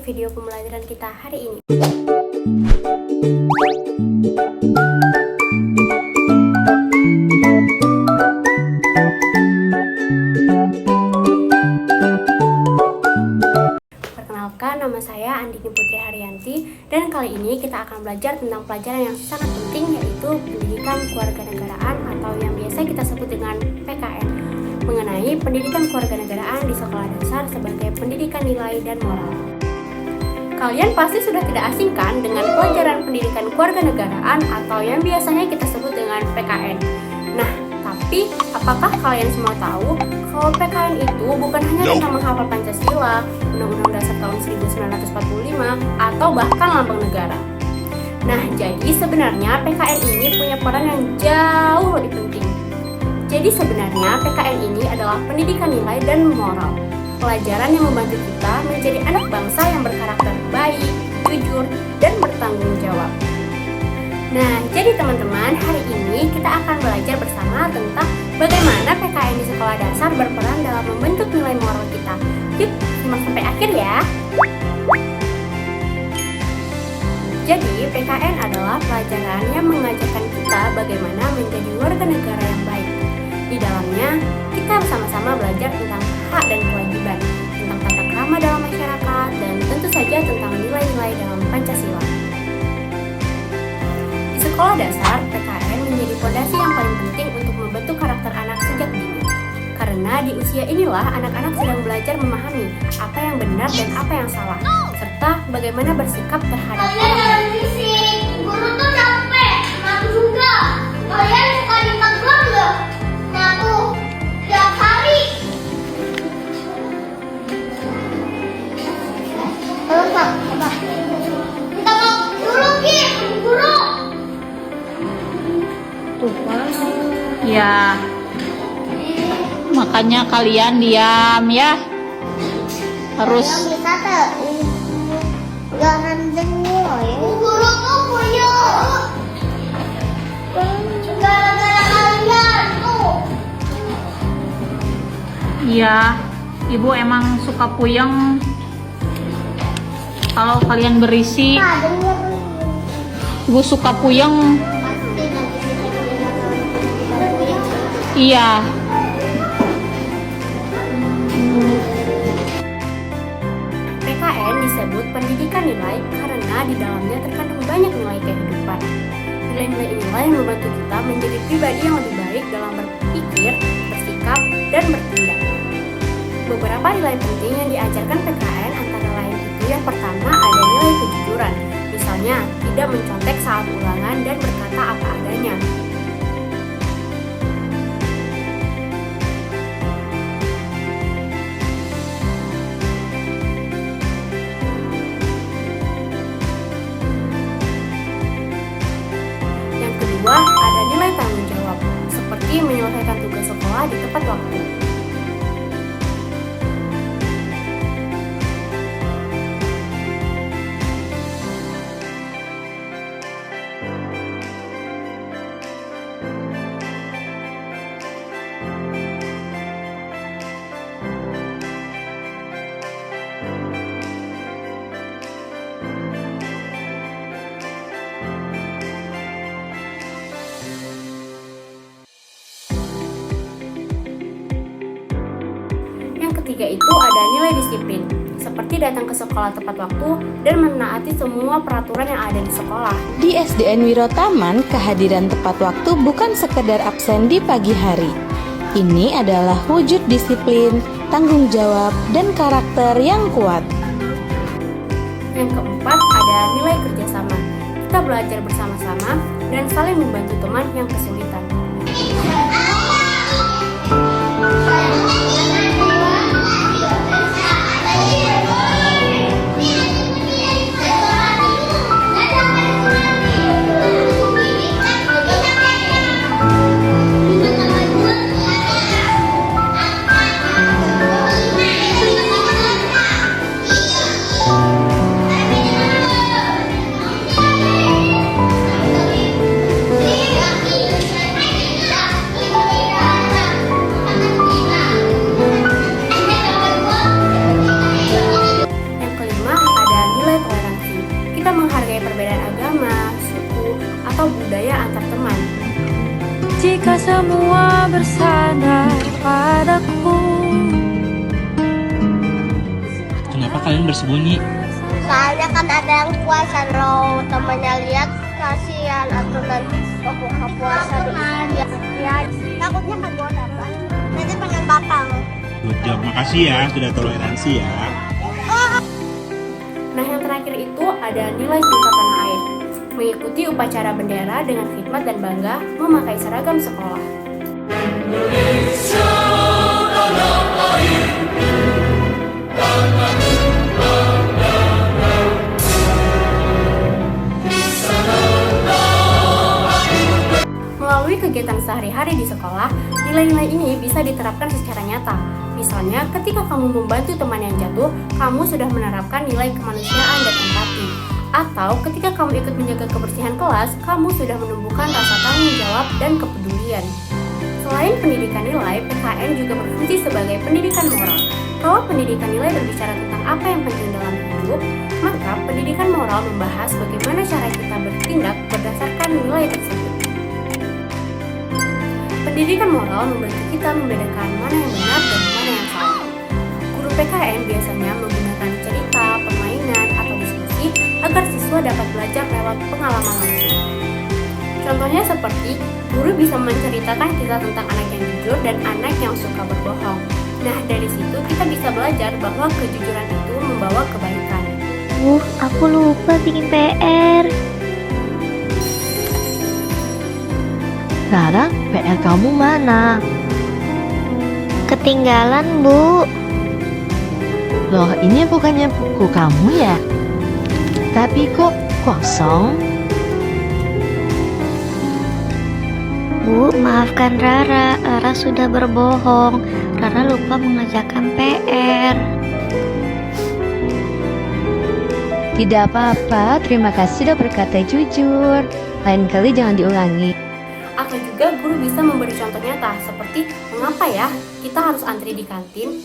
video pembelajaran kita hari ini. Perkenalkan, nama saya Andini Putri Haryanti, dan kali ini kita akan belajar tentang pelajaran yang sangat penting, yaitu pendidikan kewarganegaraan atau yang biasa kita sebut dengan PKN, mengenai pendidikan kewarganegaraan di sekolah dasar sebagai pendidikan nilai dan moral. Kalian pasti sudah tidak asing kan dengan pelajaran pendidikan kewarganegaraan atau yang biasanya kita sebut dengan PKN. Nah, tapi apakah kalian semua tahu kalau PKN itu bukan hanya tentang menghafal Pancasila, Undang-Undang Dasar tahun 1945, atau bahkan lambang negara? Nah, jadi sebenarnya PKN ini punya peran yang jauh lebih penting. Jadi sebenarnya PKN ini adalah pendidikan nilai dan moral, pelajaran yang membantu kita menjadi anak bangsa yang berkarakter baik, jujur, dan bertanggung jawab. Nah, jadi teman-teman, hari ini kita akan belajar bersama tentang bagaimana PKN di sekolah dasar berperan dalam membentuk nilai moral kita. Yuk, simak sampai akhir ya. Jadi, PKN adalah pelajaran yang mengajarkan kita bagaimana menjadi warga negara yang baik. Di dalamnya, kita bersama-sama belajar tentang hak dan kewajiban, tentang tata krama dalam masyarakat, dan tentu saja tentang nilai-nilai dalam Pancasila. Di sekolah dasar, PKN menjadi fondasi yang paling penting untuk membentuk karakter anak sejak dini. Karena di usia inilah anak-anak sedang belajar memahami apa yang benar dan apa yang salah, serta bagaimana bersikap terhadap orang lain. Guru tuh capek, aku juga. Kalian suka ditegur nggak? Aku tiap hari. Halo Kak, apa? Kita mau dulu Ki, guru. Tuh kan. Ya. Makanya kalian diam ya. Harus. Yang bisa tuh. Jangan dengar ya. Guru tuh punya. Gara-gara kalian tuh. Iya. Ibu emang suka puyeng kalau kalian berisi. Nah, denger. Ibu suka puyeng. Pasti nanti kita punya. Iya. PKN disebut pendidikan nilai karena di dalamnya terkandung banyak nilai kehidupan. Nilai-nilai inilah yang membantu kita menjadi pribadi yang lebih baik dalam berpikir, bersikap, dan bertindak. Beberapa nilai penting yang diajarkan PKN antara lain itu yang pertama ada nilai kejujuran. Misalnya, tidak mencontek saat ulangan dan berkata apa adanya. Yang kedua, ada nilai tanggung jawab, seperti menyelesaikan tugas sekolah di tepat waktu. Ketiga itu ada nilai disiplin, seperti datang ke sekolah tepat waktu dan menaati semua peraturan yang ada di sekolah. Di SDN Wirotaman, kehadiran tepat waktu bukan sekedar absen di pagi hari. Ini adalah wujud disiplin, tanggung jawab, dan karakter yang kuat. Yang keempat ada nilai kerjasama. Kita belajar bersama-sama dan saling membantu teman yang kesulitan. padaku. Kenapa kalian bersembunyi? Soalnya kan ada yang puasa, kalau temannya lihat kasihan atau nanti buka puasa ya, takutnya kan buat apa? Nanti pengen batal. Good job, makasih ya sudah toleransi ya. Nah, yang terakhir itu ada nilai cinta tanah air. Mengikuti upacara bendera dengan khidmat dan bangga memakai seragam sekolah. Melalui kegiatan sehari-hari di sekolah, nilai-nilai ini bisa diterapkan secara nyata. Misalnya, ketika kamu membantu teman yang jatuh, kamu sudah menerapkan nilai kemanusiaan dan empati. Atau ketika kamu ikut menjaga kebersihan kelas, kamu sudah menumbuhkan rasa tanggung jawab dan kepedulian. Selain pendidikan nilai, PKN juga berfungsi sebagai pendidikan moral. Kalau pendidikan nilai berbicara tentang apa yang penting dalam hidup, maka pendidikan moral membahas bagaimana cara kita bertindak berdasarkan nilai tersebut. Pendidikan moral membantu kita membedakan mana yang benar dan mana yang salah. Guru PKN biasanya menggunakan cerita, permainan, atau diskusi agar siswa dapat belajar lewat pengalaman langsung. Contohnya seperti, guru bisa menceritakan kisah tentang anak yang jujur dan anak yang suka berbohong. Nah, dari situ kita bisa belajar bahwa kejujuran itu membawa kebaikan. Aku lupa bikin PR. Sekarang PR kamu mana? Ketinggalan, Bu. Loh, ini bukannya buku kamu ya? Tapi kok kosong? Bu, maafkan Rara. Rara sudah berbohong. Rara lupa mengerjakan PR. Tidak apa-apa, terima kasih sudah berkata jujur. Lain kali jangan diulangi. Atau juga guru bisa memberi contoh nyata, seperti mengapa ya kita harus antri di kantin?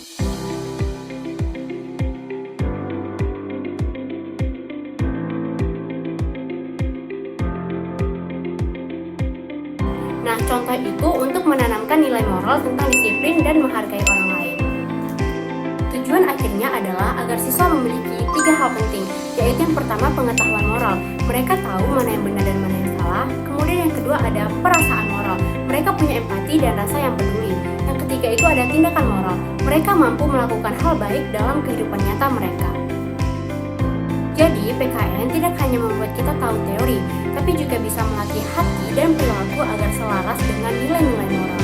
Nah, contoh itu untuk menanamkan nilai moral tentang disiplin dan menghargai orang lain. Tujuan akhirnya adalah agar siswa memiliki 3 hal penting, yaitu yang pertama pengetahuan moral. Mereka tahu mana yang benar dan mana yang salah. Kemudian yang kedua ada perasaan moral. Mereka punya empati dan rasa yang peduli. Yang ketiga itu ada tindakan moral. Mereka mampu melakukan hal baik dalam kehidupan nyata mereka. Jadi, PKN tidak hanya membuat kita tahu teori, tapi juga bisa melatih hati dan perilaku agar selaras dengan nilai-nilai moral.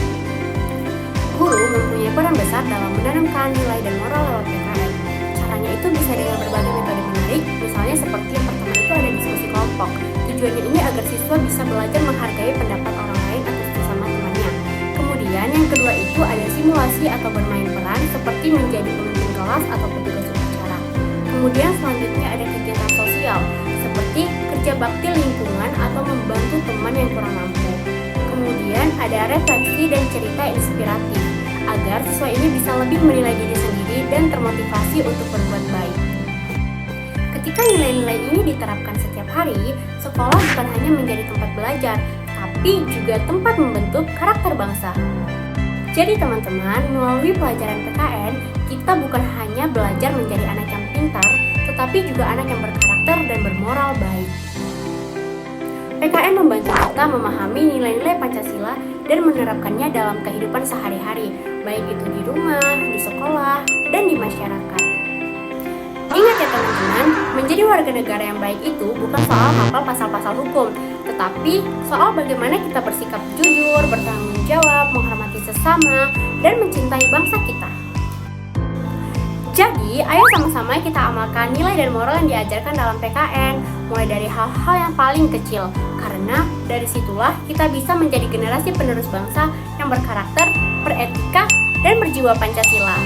Guru mempunyai peran besar dalam menanamkan nilai dan moral lewat PKN. Caranya itu bisa dengan berbagai metode menarik, misalnya seperti yang pertama itu ada diskusi kelompok. Tujuannya ini agar siswa bisa belajar menghargai pendapat orang lain atau sesama temannya. Kemudian yang kedua itu ada simulasi atau bermain peran seperti menjadi pemimpin kelas atau petugas upacara. Kemudian selanjutnya ada kegiatan sosial seperti kerja bakti lingkungan atau membantu teman yang kurang mampu. Kemudian ada refleksi dan cerita inspiratif agar siswa ini bisa lebih menilai diri sendiri dan termotivasi untuk berbuat baik. Ketika nilai-nilai ini diterapkan setiap hari, sekolah bukan hanya menjadi tempat belajar, tapi juga tempat membentuk karakter bangsa. Jadi teman-teman, melalui pelajaran PKN, kita bukan hanya belajar menjadi anak yang pintar, tetapi juga anak yang berkarakter dan bermoral baik. PKN membantu kita memahami nilai-nilai Pancasila dan menerapkannya dalam kehidupan sehari-hari, baik itu di rumah, di sekolah, dan di masyarakat. Ingat ya teman-teman, menjadi warga negara yang baik itu bukan soal hafal pasal-pasal hukum, tetapi soal bagaimana kita bersikap jujur, bertanggung jawab, menghormati sesama, dan mencintai bangsa kita. Jadi, ayo sama-sama kita amalkan nilai dan moral yang diajarkan dalam PKN, mulai dari hal-hal yang paling kecil, karena dari situlah kita bisa menjadi generasi penerus bangsa yang berkarakter, beretika, dan berjiwa Pancasila.